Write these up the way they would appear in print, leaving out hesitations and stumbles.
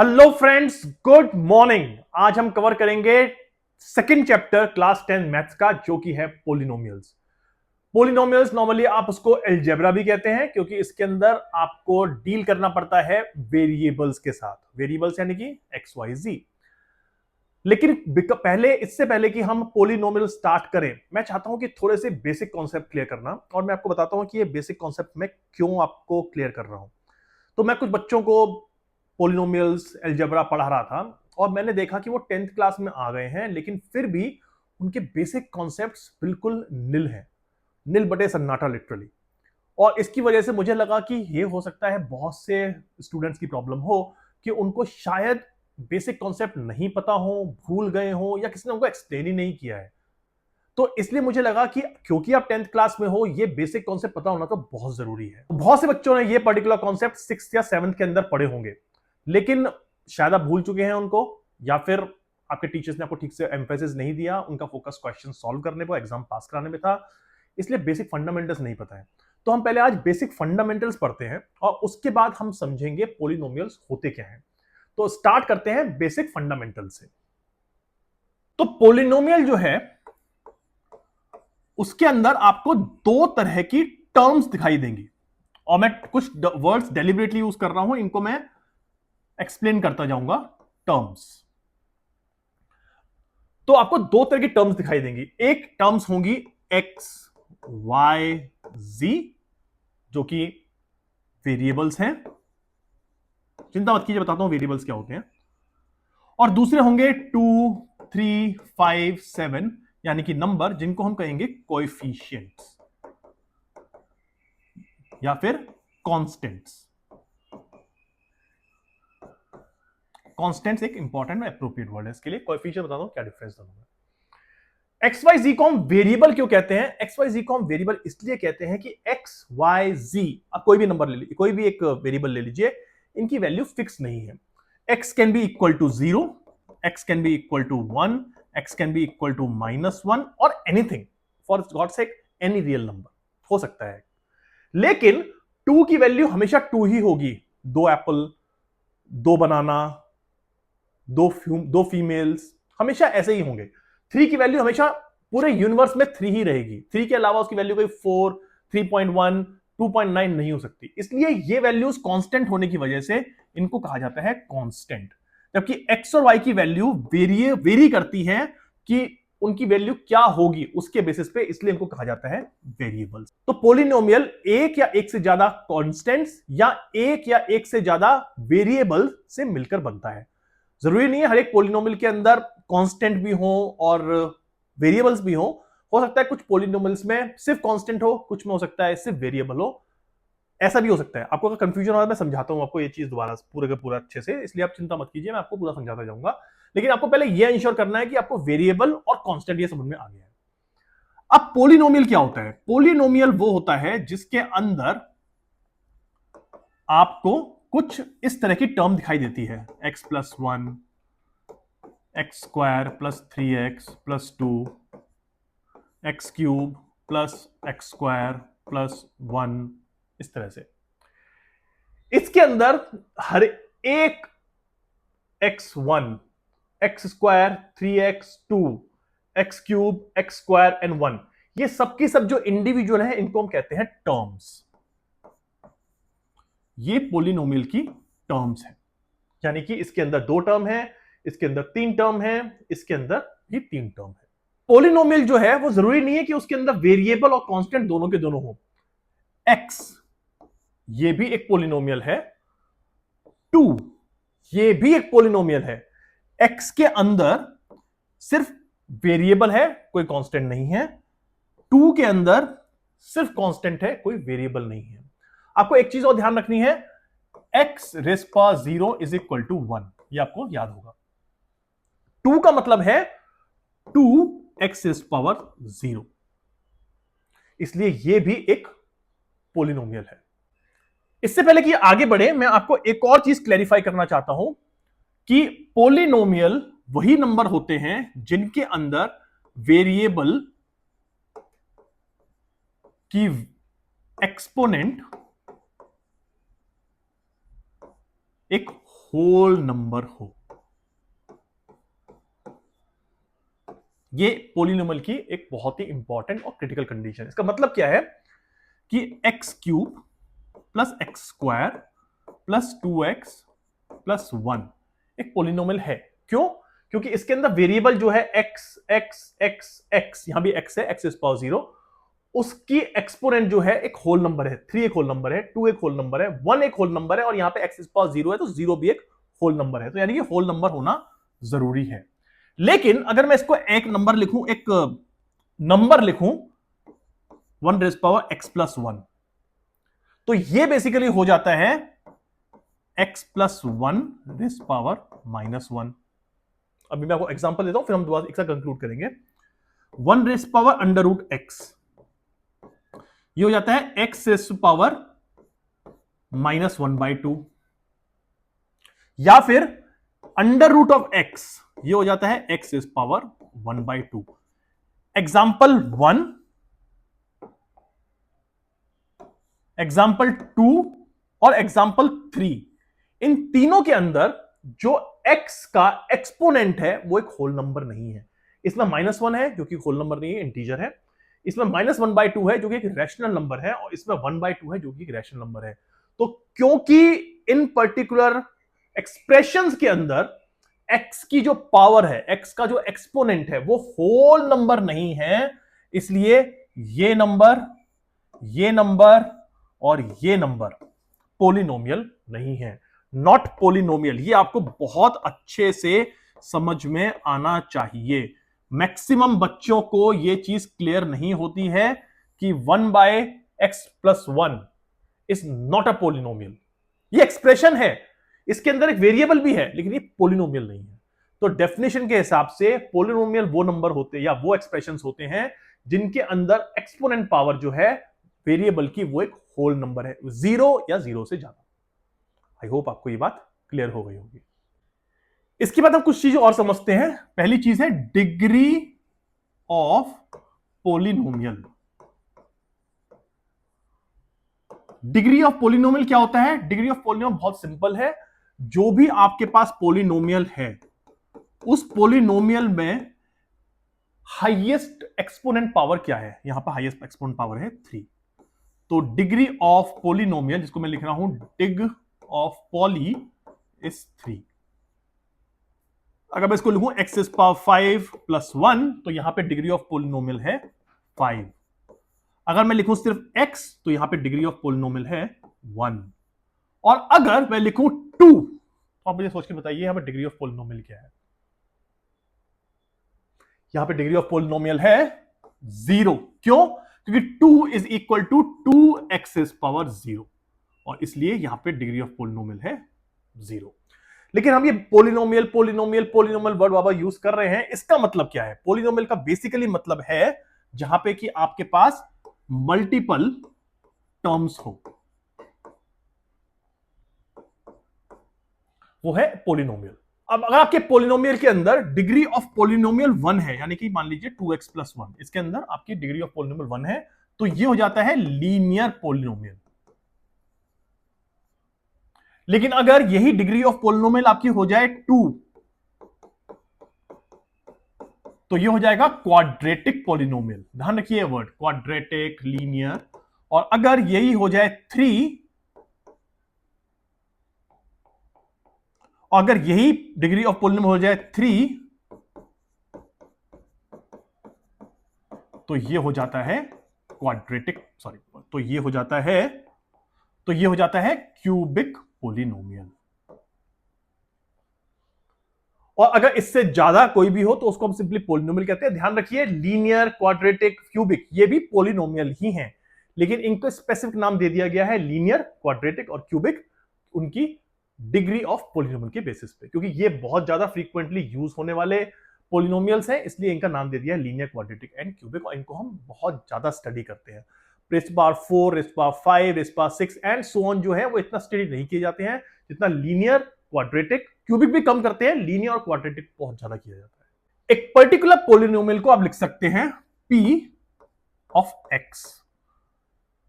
Hello friends, good morning. आज हम cover करेंगे सेकंड चैप्टर क्लास 10 मैथ्स का, जो कि है पोलिनोमियल्स। पोलिनोमियल्स नॉर्मली आप उसको अलजेब्रा भी कहते हैं, क्योंकि इसके अंदर आपको डील करना पड़ता है वेरिएबल्स के साथ। वेरिएबल्स यानी कि एक्स वाई जी। लेकिन इससे पहले कि हम पोलिनोमियल स्टार्ट करें, मैं चाहता हूं कि थोड़े से बेसिक कॉन्सेप्ट क्लियर करना, और मैं आपको बताता हूं कि ये बेसिक कॉन्सेप्ट मैं क्यों आपको क्लियर कर रहा हूं। तो मैं कुछ बच्चों को पोलिनोमियल्स अलजेब्रा पढ़ा रहा था, और मैंने देखा कि वो 10th क्लास में आ गए हैं, लेकिन फिर भी उनके बेसिक कॉन्सेप्ट्स बिल्कुल निल हैं। निल बटे सन्नाटा लिटरली। और इसकी वजह से मुझे लगा कि ये हो सकता है बहुत से स्टूडेंट्स की प्रॉब्लम हो कि उनको शायद बेसिक कॉन्सेप्ट नहीं पता हो, भूल गए हो, या किसी ने उनको एक्सप्लेन ही नहीं किया है। तो इसलिए मुझे लगा कि क्योंकि आप 10th क्लास में हो, ये बेसिक कॉन्सेप्ट पता होना तो बहुत जरूरी है। बहुत से बच्चों ने ये पर्टिकुलर कॉन्सेप्ट 6th या 7th के अंदर पढ़े होंगे, लेकिन शायद आप भूल चुके हैं उनको, या फिर आपके टीचर्स ने आपको ठीक से एम्फेसिस नहीं दिया, उनका फोकस क्वेश्चन सॉल्व करने पर, एग्जाम पास कराने में था, इसलिए बेसिक फंडामेंटल्स नहीं पता है। तो हम पहले आज बेसिक फंडामेंटल्स पढ़ते हैं, और उसके बाद हम समझेंगे पोलिनोमियल्स होते क्या हैं। तो स्टार्ट करते हैं बेसिक फंडामेंटल से। तो पोलिनोमियल जो है, उसके अंदर आपको दो तरह की टर्म्स दिखाई देंगी, और मैं कुछ वर्ड्स डेलिबरेटली यूज कर रहा हूं, इनको मैं एक्सप्लेन करता जाऊंगा। टर्म्स, तो आपको दो तरह की टर्म्स दिखाई देंगी। एक टर्म्स होंगी एक्स वाई जी, जो कि वेरिएबल्स हैं। चिंता मत कीजिए, बताता हूं वेरिएबल्स क्या होते हैं। और दूसरे होंगे 2, 3, 5, 7, यानी कि नंबर, जिनको हम कहेंगे कोएफिशिएंट्स या फिर कांस्टेंट्स। कांस्टेंट्स एक इंपॉर्टेंट अप्रोप्रिएट वर्ड है इसके लिए। कोएफिशिएंट बता दो क्या डिफरेंस दोनों में। एक्स वाई जी को हम वेरिएबल क्यों कहते हैं? एक्स वाई जी को हम वेरिएबल इसलिए कहते हैं कि एक्स वाई जी, आप कोई भी नंबर ले लीजिए, कोई भी एक वेरिएबल ले लीजिए, इनकी वैल्यू फिक्स नहीं है। X can be equal to 0, x can be equal to 1, x can be equal to -1, और anything, for God sake any real number हो सकता है। लेकिन 2 की वैल्यू हमेशा 2 ही होगी। दो एप्पल, दो बनाना, दो फीमेल्स, हमेशा ऐसे ही होंगे। 3 की वैल्यू हमेशा पूरे यूनिवर्स में 3 ही रहेगी। 3 के अलावा उसकी वैल्यू कोई 4, 3.1, 2.9 नहीं हो सकती। इसलिए ये वैल्यूज कांस्टेंट होने की वजह से इनको कहा जाता है कांस्टेंट। जबकि एक्स और वाई की वैल्यू वेरी करती है कि उनकी वैल्यू क्या होगी उसके बेसिस पे, इसलिए इनको कहा जाता है वेरिएबल्स। तो पोलिनोमियल एक या एक से ज्यादा कांस्टेंट्स या एक से ज्यादा वेरिएबल से मिलकर बनता है। जरूरी नहीं है हर एक पोलिनोमियल के अंदर कांस्टेंट भी हो और वेरिएबल्स भी हो सकता है कुछ पोलिनोमियल्स में सिर्फ कांस्टेंट हो, कुछ में हो सकता है सिर्फ वेरिएबल हो। ऐसा भी हो सकता है। आपको अगर कंफ्यूजन हो रहा है, मैं समझाता हूं आपको ये चीज दोबारा पूरे का पूरा अच्छे से, इसलिए आप चिंता मत कीजिए, मैं आपको पूरा समझाता जाऊंगा। लेकिन आपको पहले यह इंश्योर करना है कि आपको वेरिएबल और कांस्टेंट ये समझ में आ गया है। अब पोलिनोमियल क्या होता है? पोलिनोमियल वो होता है जिसके अंदर आपको कुछ इस तरह की टर्म दिखाई देती है, x plus 1, x square plus 3x plus 2, x cube plus x square plus 1, इस तरह से। इसके अंदर हर एक x1, x square, 3x, 2, x cube, x square and 1, ये सबकी सब जो इंडिविजुअल है, इनको हम कहते हैं टर्म्स। ये पोलिनोमियल की टर्म्स है, यानी कि इसके अंदर 2 टर्म है, इसके अंदर 3 टर्म है, इसके अंदर भी 3 टर्म है। पोलिनोमियल जो है वो जरूरी नहीं है कि उसके अंदर वेरिएबल और कांस्टेंट दोनों के दोनों हो। एक्स, ये भी एक पोलिनोमियल है। 2, ये भी एक पोलिनोमियल है। एक्स के अंदर सिर्फ वेरिएबल है, कोई कांस्टेंट नहीं है। 2 के अंदर सिर्फ कांस्टेंट है, कोई वेरिएबल नहीं है। आपको एक चीज और ध्यान रखनी है, x raise power 0 is equal to 1, ये आपको याद होगा। 2 का मतलब है 2x रेस पावर 0, इसलिए यह भी एक पोलिनोमियल है। इससे पहले कि आगे बढ़े, मैं आपको एक और चीज क्लैरिफाई करना चाहता हूं कि पोलिनोमियल वही नंबर होते हैं जिनके अंदर वेरिएबल की एक्सपोनेंट एक होल नंबर हो। ये पोलिनोमियल की एक बहुत ही इंपॉर्टेंट और क्रिटिकल कंडीशन है। इसका मतलब क्या है कि x cube plus x square plus 2x plus 1 एक पोलिनोमियल है। क्यों? क्योंकि इसके अंदर वेरिएबल जो है x x x x, यहां भी x है, x इज पावर 0, उसकी एक्सपोनेंट जो है एक होल नंबर है, 3 एक होल नंबर है, 2 एक होल नंबर है, 1 एक होल नंबर है, और यहां पे x इज पावर 0 है तो 0 भी एक होल नंबर है। तो यानी कि होल नंबर होना जरूरी है। लेकिन अगर मैं इसको एक नंबर लिखूं, एक नंबर लिखूं 1 रेज पावर x प्लस 1, तो ये बेसिकली हो जाता है x plus 1 raise power minus 1। अभी मैं आपको एग्जांपल देता हूं, फिर हम दोबारा एक साथ कंक्लूड करेंगे। 1 raise power under root x, ये हो जाता है x रेज पावर माइनस 1/2, या फिर अंडर रूट ऑफ x, ये हो जाता है x raise power 1/2। Example 1, example 2 और एग्जाम्पल 3, इन तीनों के अंदर जो x का एक्सपोनेंट है वो एक होल नंबर नहीं है। इसमें -1 है जो कि होल नंबर नहीं है, इंटीजर है। इसमें -1/2 है जो कि एक रैशनल नंबर है, और इसमें 1/2 है जो कि एक रैशनल नंबर है। तो क्योंकि इन पर्टिकुलर एक्सप्रेशंस के अंदर x की जो पावर है, x का जो एक्सपोनेंट है वो होल नंबर नहीं है, इसलिए ये नंबर और ये नंबर पोलिनोमियल नहीं है, नॉट पोलिनोमियल। ये आपको बहुत अच्छे से समझ में आना चाहिए। मैक्सिमम बच्चों को ये चीज क्लियर नहीं होती है कि 1/x+1 is not a polynomial. ये एक्सप्रेशन है, इसके अंदर एक वेरिएबल भी है, लेकिन ये पोलिनोमियल नहीं है। तो डेफिनेशन के हिसाब से पोलिनोमियल वो नंबर होते हैं या वो एक्सप्रेशंस होते हैं जिनके अंदर एक्सपोनेंट पावर जो है वेरिएबल की वो एक होल नंबर है, 0 या 0 से ज्यादा। आई होप आपको ये बात क्लियर हो गई होगी। इसके बाद हम कुछ चीजें और समझते हैं। पहली चीज है degree of polynomial. Degree of polynomial क्या होता है? डिग्री ऑफ पोलिनोमियल बहुत सिंपल है। जो भी आपके पास पोलिनोमियल है उस पोलिनोमियल में हाईएस्ट एक्सपोनेंट पावर क्या है? यहां पर हाईएस्ट एक्सपोनेंट पावर है 3। तो डिग्री ऑफ पोलिनोमियल, जिसको मैं लिख रहा हूं डिग ऑफ पॉली इज 3। अगर मैं इसको लिखूं x इज पावर 5 + 1, तो यहां पे डिग्री ऑफ पोलिनोमियल है 5। अगर मैं लिखूं सिर्फ x, तो यहां पे डिग्री ऑफ पोलिनोमियल है 1। और अगर मैं लिखूं 2, तो आप मुझे सोच के बताइए यहां पे डिग्री ऑफ पोलिनोमियल क्या है? यहां पे डिग्री ऑफ पोलिनोमियल है 0। क्यों? क्योंकि 2 is equal to 2x is power 0, और इसलिए यहां पे डिग्री ऑफ पोलिनोमियल है 0। लेकिन हम ये पोलिनोमियल पोलिनोमियल पोलिनोमियल वर्ड बाबा यूज कर रहे हैं, इसका मतलब क्या है? पोलिनोमियल का बेसिकली मतलब है जहां पे कि आपके पास मल्टीपल टर्म्स हो, वो है पोलिनोमियल। अब अगर आपके पोलिनोमियल के अंदर डिग्री ऑफ पोलिनोमियल 1 है, यानी कि मान लीजिए 2x+1, इसके अंदर आपकी डिग्री ऑफ पोलिनोमियल 1 है, तो ये हो जाता है लीनियर पोलिनोमियल। लेकिन अगर यही डिग्री ऑफ पोलिनोमियल आपकी हो जाए 2, तो ये हो जाएगा क्वाड्रेटिक पोलिनोमियल। ध्यान रखिए वर्ड क्वाड्रेटिक, लीनियर। और अगर यही हो जाए 3, और अगर यही डिग्री ऑफ पोलिनोमियल हो जाए 3, तो ये हो जाता है क्वाड्रेटिक, सॉरी, तो ये हो जाता है क्यूबिक पोलिनोमियल। और अगर इससे ज्यादा कोई भी हो तो उसको हम सिंपली पोलिनोमियल कहते हैं। ध्यान रखिए लीनियर, क्वाड्रेटिक, क्यूबिक ये भी पोलिनोमियल ही हैं, लेकिन इनको स्पेसिफिक नाम दे दिया गया है लीनियर, क्वाड्रेटिक और क्यूबिक, उनकी डिग्री ऑफ पोलिनोमियल के बेसिस पे, क्योंकि ये बहुत ज्यादा फ्रीक्वेंटली यूज होने वाले पोलिनोमियल्स हैं, इसलिए इनका नाम दे दिया है लीनियर, क्वाड्रेटिक एंड क्यूबिक, और इनको हम बहुत ज्यादा स्टडी करते हैं। Rest power 4, rest power 5, rest power 6 and so on जो है वो इतना स्टडी नहीं किए जाते हैं जितना लीनियर, क्वाड्रेटिक, क्यूबिक भी कम करते हैं, लीनियर और क्वाड्रेटिक बहुत ज्यादा किया जाता है। एक पर्टिकुलर पोलिनोमियल को आप लिख सकते हैं p ऑफ x,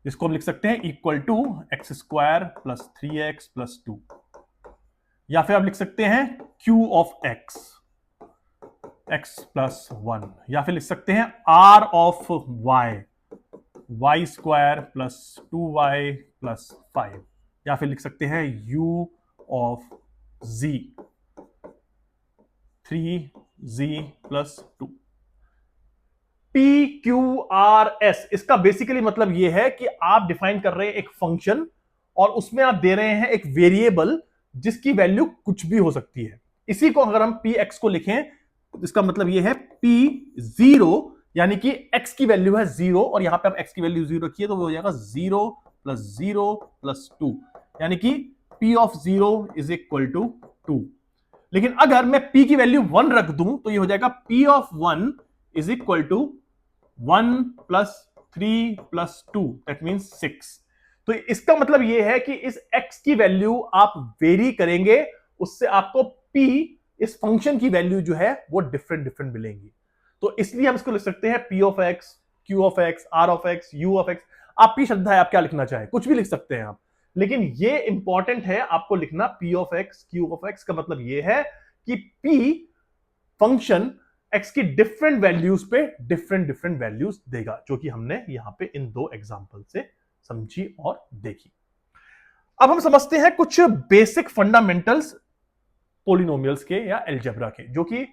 जिसको हम लिख सकते हैं इक्वल टू x² + 3x + 2। या फिर आप लिख सकते हैं Q of x, x plus 1, या फिर लिख सकते हैं R of y, y square plus 2y plus 5, या फिर लिख सकते हैं U of z, 3z plus 2। PQRS, इसका बेसिकली मतलब यह है कि आप डिफाइन कर रहे हैं एक फंक्शन और उसमें आप दे रहे हैं एक वेरिएबल जिसकी वैल्यू कुछ भी हो सकती है। इसी को अगर हम PX को लिखें तो इसका मतलब यह है P0, यानी कि X की वैल्यू है 0 और यहां पे आप X की वैल्यू 0 रखिए तो वो हो जाएगा 0 प्लस 0 प्लस 2, यानी कि P of 0 is equal to 2। लेकिन अगर मैं P की वैल्यू 1 रख दूं तो ये हो जाएगा P of 1 is equal to 1 plus 3 plus 2, that means 6। तो इसका मतलब यह है कि इस x की वैल्यू आप वेरी करेंगे, उससे आपको p इस फंक्शन की वैल्यू जो है वो डिफरेंट डिफरेंट मिलेंगी। तो इसलिए हम इसको लिख सकते हैं p of x, q of x, r of x, u of x। आपकी श्रद्धा है, आप क्या लिखना चाहें कुछ भी लिख सकते हैं आप, लेकिन ये इंपॉर्टेंट है आपको लिखना p of x, q of x का मतलब ये है कि p फंक्शन x की डिफरेंट वैल्यूज पे डिफरेंट डिफरेंट वैल्यूज देगा, जो कि हमने यहां पे इन दो एग्जांपल से समझी और देखी। अब हम समझते हैं कुछ बेसिक फंडामेंटल्स पॉलिनोमियल्स के या अलजेब्रा के, जो कि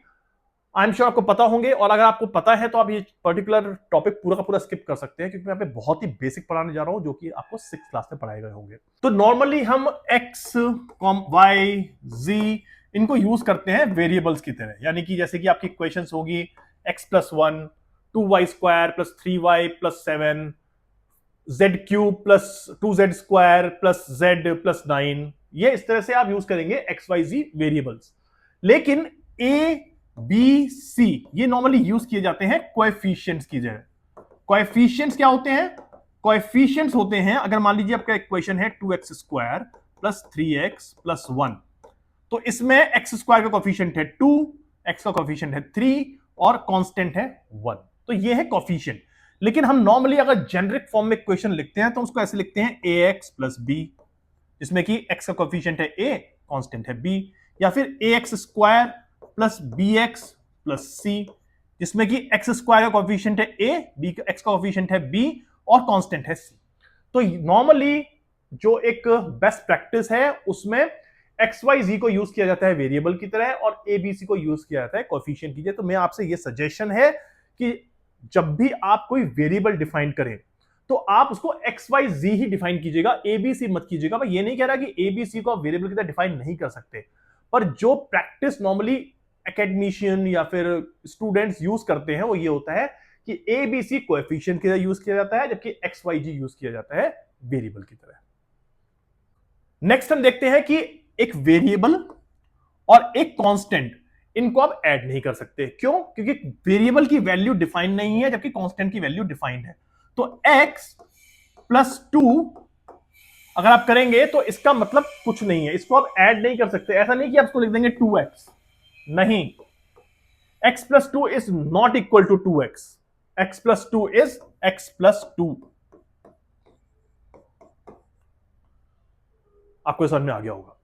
आई एम श्योर आपको पता होंगे, और अगर आपको पता है तो आप ये पर्टिकुलर टॉपिक पूरा का पूरा स्किप कर सकते हैं, क्योंकि मैं यहाँ पे बहुत ही बेसिक पढ़ाने जा रहा हूं जो कि आपको 6th क्लास में पढ़ाए गए होंगे। तो नॉर्मली हम x, y, z इनको यूज करते हैं वेरिएबल्स की तरह, यानी कि जैसे कि आपकी इक्वेशंस होगी x plus 1, 2y square plus 3y plus 7, z cube plus 2z square plus z plus 9, ये इस तरह से आप यूज करेंगे XYZ वेरिएबल्स। लेकिन a, b, c ये नॉर्मली यूज किए जाते हैं कोएफिशिएंट्स की जगह। कोएफिशिएंट्स क्या होते हैं? कोएफिशिएंट्स होते हैं, अगर मान लीजिए आपका इक्वेशन है 2x square plus 3x plus 1, तो इसमें x स्क्वायर का कोएफिशिएंट है 2, x का कोएफिशिएंट है 3 और कांस्टेंट है 1, तो ये है कोएफिशिएंट। लेकिन हम नॉर्मली अगर जेनरिक फॉर्म में इक्वेशन लिखते हैं तो उसको ऐसे लिखते हैं ax प्लस b, जिसमें कि x का कोएफिशिएंट है a, कांस्टेंट है b, या फिर ax square plus bx plus c, जिसमें कि x स्क्वायर का कोएफिशिएंट है a, b का x का कोएफिशिएंट है b और कांस्टेंट है c। तो नॉर्मली जो एक बेस्ट प्रैक्टिस है उसमें XYZ को यूज किया जाता है वेरिएबल की तरह और ABC को यूज किया जाता है कोएफिशिएंट की तरह। तो मैं आपसे ये सजेशन है कि जब भी आप कोई वेरिएबल डिफाइन करें तो आप उसको XYZ ही डिफाइन कीजिएगा, ABC मत कीजिएगा। मैं ये नहीं कह रहा कि ABC को आप वेरिएबल की तरह डिफाइन नहीं कर सकते, पर जो प्रैक्टिस नॉर्मली एकेडमिशियन या फिर स्टूडेंट्स यूज करते हैं वो ये होता है कि ABC कोएफिशिएंट की तरह यूज किया जाता है, जबकि XYZ यूज किया जाता है वेरिएबल की तरह। नेक्स्ट हम देखते हैं कि एक वेरिएबल और एक कांस्टेंट, इनको आप ऐड नहीं कर सकते। क्यों? क्योंकि वेरिएबल की वैल्यू डिफाइन नहीं है जबकि कांस्टेंट की वैल्यू डिफाइंड है। तो x प्लस 2 अगर आप करेंगे तो इसका मतलब कुछ नहीं है, इसको आप ऐड नहीं कर सकते। ऐसा नहीं कि आप इसको लिख देंगे 2x, नहीं, x plus 2 is not equal to 2x, x plus 2 is x plus 2। आपको समझ में आ गया होगा।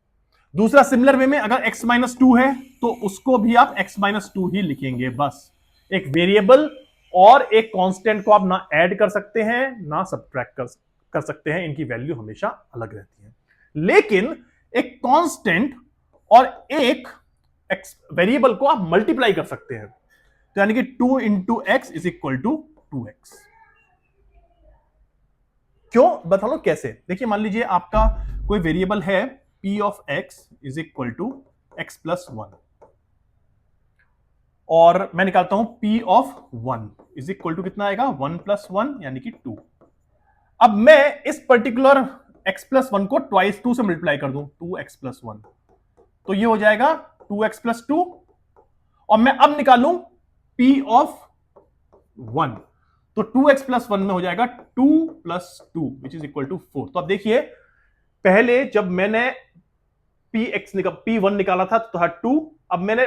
दूसरा सिमिलर वे में अगर x माइनस 2 है तो उसको भी आप x माइनस 2 ही लिखेंगे। बस एक वेरिएबल और एक कांस्टेंट को आप ना ऐड कर सकते हैं ना सब्ट्रैक्ट कर सकते हैं, इनकी वैल्यू हमेशा अलग रहती है। लेकिन एक कांस्टेंट और एक वेरिएबल को आप मल्टीप्लाई कर सकते हैं, तो यानी कि 2 into x is equal to 2x। क्यों? बता लो कैसे। देखिए मान लीजिए आपका कोई वेरिएबल है p of x is equal to x plus 1, और मैं निकालता हूं p of 1 is equal to कितना आएगा 1 प्लस 1 यानी कि 2। अब मैं इस पर्टिकुलर x प्लस 1 को ट्वाइस 2 से मल्टीप्लाई कर दूं, 2x प्लस 1, तो ये हो जाएगा 2x प्लस 2, और मैं अब निकालूं p ऑफ 1, तो 2x प्लस 1 में हो जाएगा 2 plus 2 which is equal to 4। तो अब देखिए पहले जब मैंने P1 निकाला था तो था 2, अब मैंने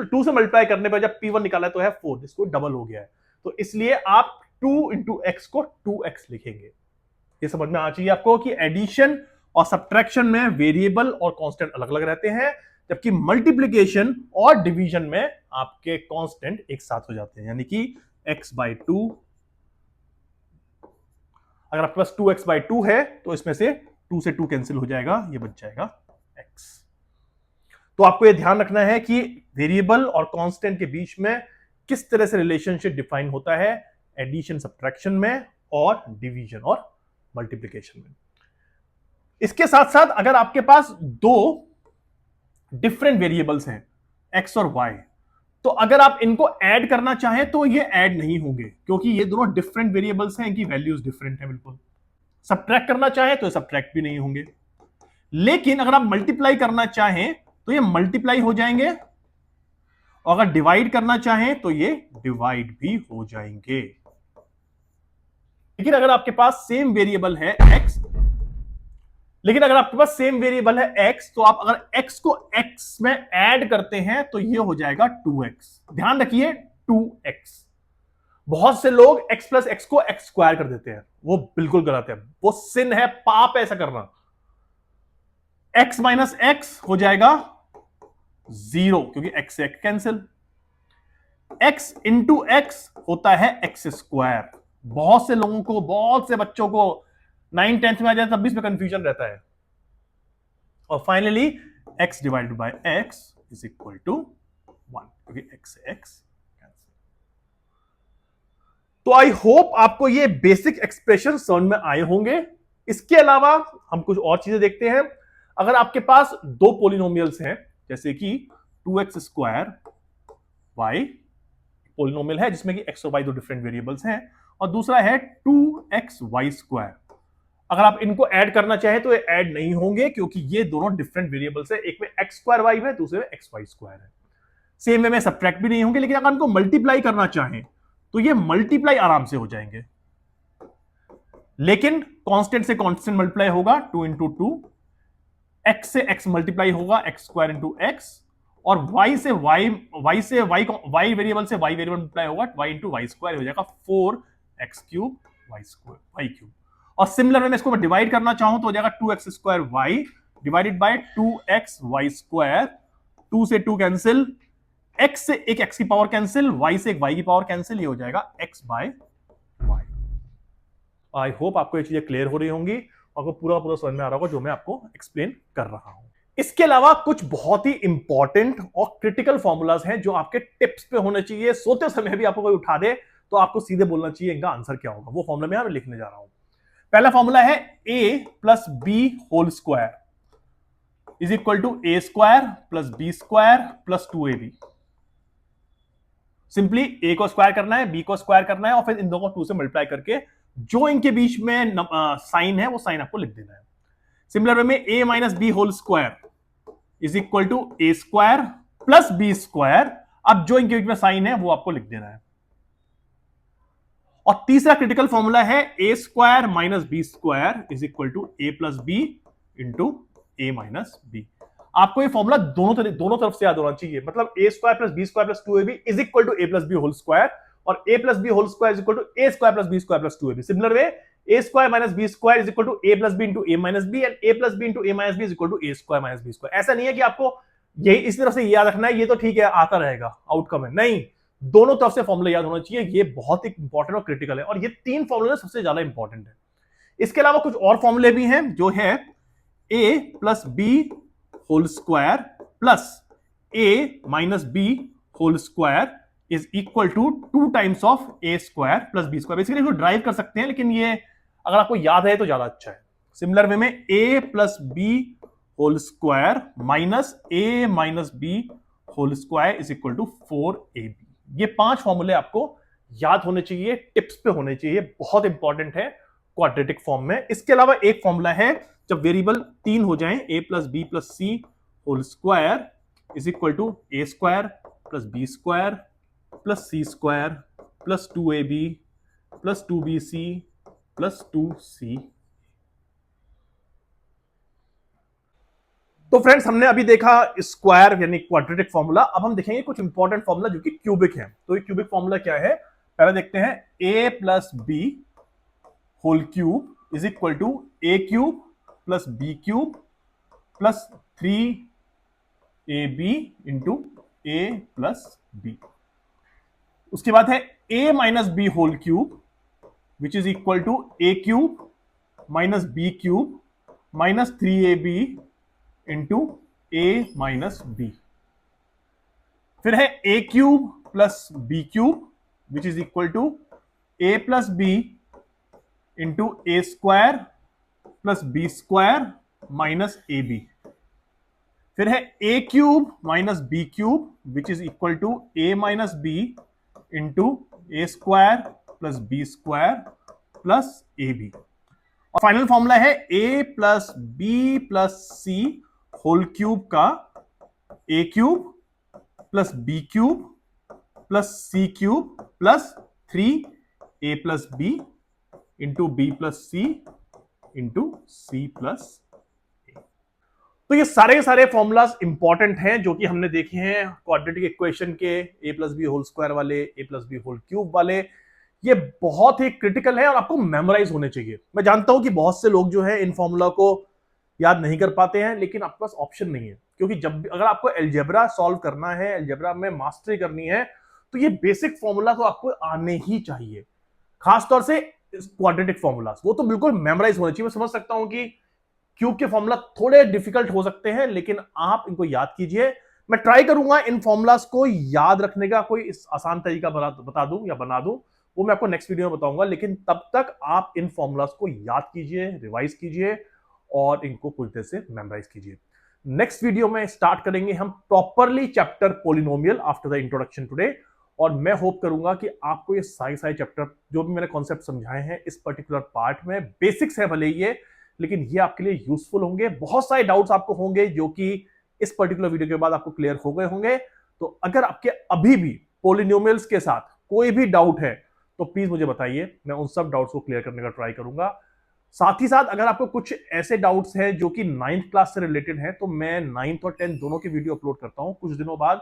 2 से मल्टीप्लाई करने पर जब P1 निकाला तो है 4, जिसको डबल हो गया है, तो इसलिए आप 2 इंटू एक्स को 2x लिखेंगे। ये समझ में आ चाहिए आपको कि एडिशन और सब्ट्रैक्शन में वेरिएबल और कांस्टेंट अलग अलग रहते हैं, जबकि मल्टीप्लिकेशन और डिवीजन में आपके कांस्टेंट एक साथ हो जाते हैं, यानी कि x/2, अगर आपके पास 2x/2 है तो इसमें से 2 से 2 कैंसिल हो जाएगा, ये बच जाएगा x। तो आपको ये ध्यान रखना है कि वेरिएबल और कांस्टेंट के बीच में किस तरह से रिलेशनशिप डिफाइन होता है एडिशन सब्ट्रैक्शन में और डिवीजन और मल्टीप्लिकेशन में। इसके साथ साथ अगर आपके पास दो डिफरेंट वेरिएबल्स हैं x और y, तो अगर आप इनको ऐड करना चाहें तो ये ऐड नहीं होंगे, क्योंकि ये दोनों डिफरेंट वेरिएबल्स हैं, इनकी वैल्यूज डिफरेंट है बिल्कुल। सब्ट्रैक्ट करना चाहें तो सब्ट्रैक्ट भी नहीं होंगे, लेकिन अगर आप मल्टीप्लाई करना चाहें तो ये मल्टीप्लाई हो जाएंगे, और अगर डिवाइड करना चाहें तो ये डिवाइड भी हो जाएंगे। लेकिन अगर आपके पास सेम वेरिएबल है x, तो आप अगर x को x में ऐड करते हैं तो ये हो जाएगा 2x। ध्यान रखिए 2x। बहुत से लोग x प्लस एक्स को x स्क्वायर कर देते हैं, वो बिल्कुल गलत है, वो सिन है, पाप है ऐसा करना। x माइनस एक्स हो जाएगा 0, क्योंकि x से x cancel. x into x होता है x स्क्वायर। बहुत से लोगों को, बहुत से बच्चों को 9th 10th में आ जाए तब भी इसमें कंफ्यूजन रहता है। और finally x divided by x is equal to 1, क्योंकि x से x कैंसिल। तो आई होप आपको ये बेसिक एक्सप्रेशन समझ में आए होंगे। इसके अलावा हम कुछ और चीजें देखते हैं। अगर आपके पास दो पोलिनोमियल्स हैं, जैसे कि 2x स्क्वायर y पोलिनोमियल है जिसमें कि x और y दो डिफरेंट वेरिएबल्स हैं, और दूसरा है 2xy स्क्वायर, अगर आप इनको ऐड करना चाहें तो ये ऐड नहीं होंगे, क्योंकि ये दोनों डिफरेंट वेरिएबल्स है, एक में x स्क्वायर y है, दूसरे में xy स्क्वायर है। सेम वे में सब्ट्रैक्ट भी नहीं होंगे, लेकिन अगर इनको मल्टीप्लाई करना चाहें तो ये मल्टीप्लाई आराम से हो जाएंगे, लेकिन कांस्टेंट से कांस्टेंट मल्टीप्लाई होगा 2 इंटू 2, x से x मल्टीप्लाई होगा x स्क्वायर इंटू x, और y से y वेरिएबल से y वेरिएबल मल्टीप्लाई होगा y इंटू वाई स्क्वायर हो जाएगा 4x क्यूब y क्यूब। और सिमिलर में इसको डिवाइड करना चाहूं तो हो जाएगा 2x square y divided by 2x y square, 2 से 2 कैंसिल, x से एक x की पावर कैंसिल, y से एक y की पावर कैंसिल, ये हो जाएगा x by y। I hope आपको ये चीजें क्लियर हो रही होंगी, आपको पूरा समझ में आ रहा होगा जो मैं आपको एक्सप्लेन कर रहा हूं। इसके अलावा कुछ बहुत ही इंपॉर्टेंट और क्रिटिकल फॉर्मूलाज हैं जो आपके टिप्स पे होने चाहिए। सोते समय भी आपको कोई उठा दे तो आपको सीधे बोलना चाहिए इनका आंसर क्या होगा, वो फॉर्मूला मैं यहां लिखने जा रहा हूं। पहला फॉर्मूला है a plus B whole square is equal to A square plus B square plus 2ab। Simply a को स्क्वायर करना है, b को स्क्वायर करना है, और फिर इन दोनों को 2 से मल्टीप्लाई करके जो इनके बीच में साइन है वो साइन आपको लिख देना है। सिमिलर वे में a minus B whole square is equal to A square plus B square, अब जो इनके बीच में साइन है वो आपको लिख देना है। और तीसरा क्रिटिकल फॉर्मूला है A square minus B square is equal to A plus B into A minus B. आपको ये फॉर्मूला दोनों तरफ से याद होना चाहिए, मतलब A square plus B square plus 2ab is equal to A plus B whole square, और A plus B whole square is equal to A square plus B square plus 2ab। Similar way A square minus B square is equal to A plus B into A minus B, and A plus B into A minus B is equal to A square minus B square. ऐसा नहीं है कि आपको यही इस तरफ से याद रखना है, ये तो ठीक है आता रहेगा आउटकम है, नहीं, दोनों तरफ से फॉर्मूला याद होना चाहिए। ये बहुत ही इंपॉर्टेंट और क्रिटिकल है, और ये तीन फॉर्मूले सबसे ज्यादा इंपॉर्टेंट है। इसके अलावा कुछ और फॉर्मूले भी हैं, जो है a plus B whole square plus a minus B whole square is equal to 2 times of a square plus B square. Basically इसको ड्राइव कर सकते हैं, लेकिन ये अगर आपको याद है तो ज्यादा अच्छा है। सिमिलर वे में a plus B whole square minus a minus B whole square is equal to 4ab। ये 5 फॉर्मूले आपको याद होने चाहिए, टिप्स पे होने चाहिए, बहुत इंपॉर्टेंट है क्वाड्रेटिक फॉर्म में। इसके अलावा एक फॉर्मूला है, जब वेरिएबल 3 हो जाएं, a plus B plus C whole square is equal to A square plus B square plus c square plus 2ab plus 2bc plus 2c। तो फ्रेंड्स, हमने अभी देखा स्क्वायर यानी क्वाड्रेटिक फॉर्मूला। अब हम देखेंगे कुछ इंपॉर्टेंट फॉर्मूला जो कि क्यूबिक है। तो ये क्यूबिक फॉर्मूला क्या है, पहले देखते हैं। a plus B whole cube is equal to A cube plus B cube plus 3ab into A plus B. उसके बाद है a minus B whole cube which is equal to A cube minus B cube minus 3ab into A minus B. फिर है A cube plus B cube which is equal to A plus B into A square plus B square minus A B. फिर है A cube minus B cube which is equal to A minus B into A square plus B square plus A B. और final formula है A plus B plus C whole cube का A cube plus B cube plus C cube plus 3a plus B into B plus C into C plus A. तो ये सारे formulas important हैं जो कि हमने देखे हैं क्वाड्रेटिक इक्वेशन के, ए प्लस बी होल स्क्वायर वाले, ए प्लस बी होल क्यूब वाले। ये बहुत ही क्रिटिकल है और आपको मेमोराइज होने चाहिए। मैं जानता हूं कि बहुत से लोग जो है इन फॉर्मूला को याद नहीं कर पाते हैं, लेकिन आपके पास ऑप्शन नहीं है, क्योंकि जब भी अगर आपको अलजेब्रा सॉल्व करना है, अलजेब्रा में मास्टरी करनी है, तो ये बेसिक फॉर्मूला तो आपको आने ही चाहिए। खासतौर से क्वाड्रेटिक फॉर्मूलाज वो तो बिल्कुल मेमोराइज होने चाहिए। मैं समझ सकता हूं कि क्यूब के फॉर्मूला थोड़े डिफिकल्ट हो सकते हैं, लेकिन आप इनको याद कीजिए। मैं ट्राई करूंगा इन फॉर्मूलाज को याद रखने का कोई आसान तरीका बता दूं या बना दूं, वो मैं आपको नेक्स्ट वीडियो में बताऊंगा। लेकिन तब तक आप इन फॉर्मूलाज को याद कीजिए, रिवाइज कीजिए और इनको पूरी तरह से मेमोराइज कीजिए। नेक्स्ट वीडियो में स्टार्ट करेंगे हम properly chapter polynomial after the introduction today. और मैं होप करूंगा कि आपको ये सारे चैप्टर जो भी मैंने कॉन्सेप्ट समझाए हैं इस पर्टिकुलर पार्ट में, बेसिक्स है भले ये, लेकिन ये आपके लिए यूजफुल होंगे। बहुत सारे डाउट्स आपको होंगे जो कि इस पर्टिकुलर वीडियो के बाद आपको क्लियर हो गए होंगे। तो अगर आपके अभी भी पॉलिनोमियल्स के साथ कोई भी डाउट है तो प्लीज मुझे बताइए, मैं उन सब डाउट्स को क्लियर करने का ट्राई करूंगा। साथ ही साथ अगर आपको कुछ ऐसे डाउट्स हैं जो कि 9th क्लास से रिलेटेड हैं, तो मैं 9th और 10th दोनों की वीडियो अपलोड करता हूं कुछ दिनों बाद,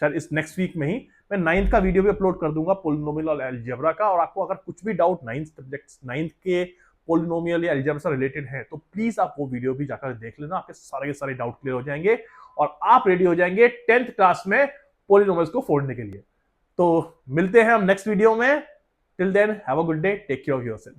शायद इस नेक्स्ट वीक में ही मैं 9th का वीडियो भी अपलोड कर दूंगा पॉलिनोमियल और अलजेब्रा का। और आपको अगर कुछ भी डाउट 9th के पॉलिनोमियल या अलजेब्रा से रिलेटेड है तो प्लीज आप वो वीडियो भी जाकर देख लेना, आपके सारे के सारे डाउट क्लियर हो जाएंगे और आप रेडी हो जाएंगे 10th क्लास में पॉलिनोमियल्स को फोड़ने के लिए। तो मिलते हैं हम नेक्स्ट वीडियो में। Till then have a good day, take care of yourself.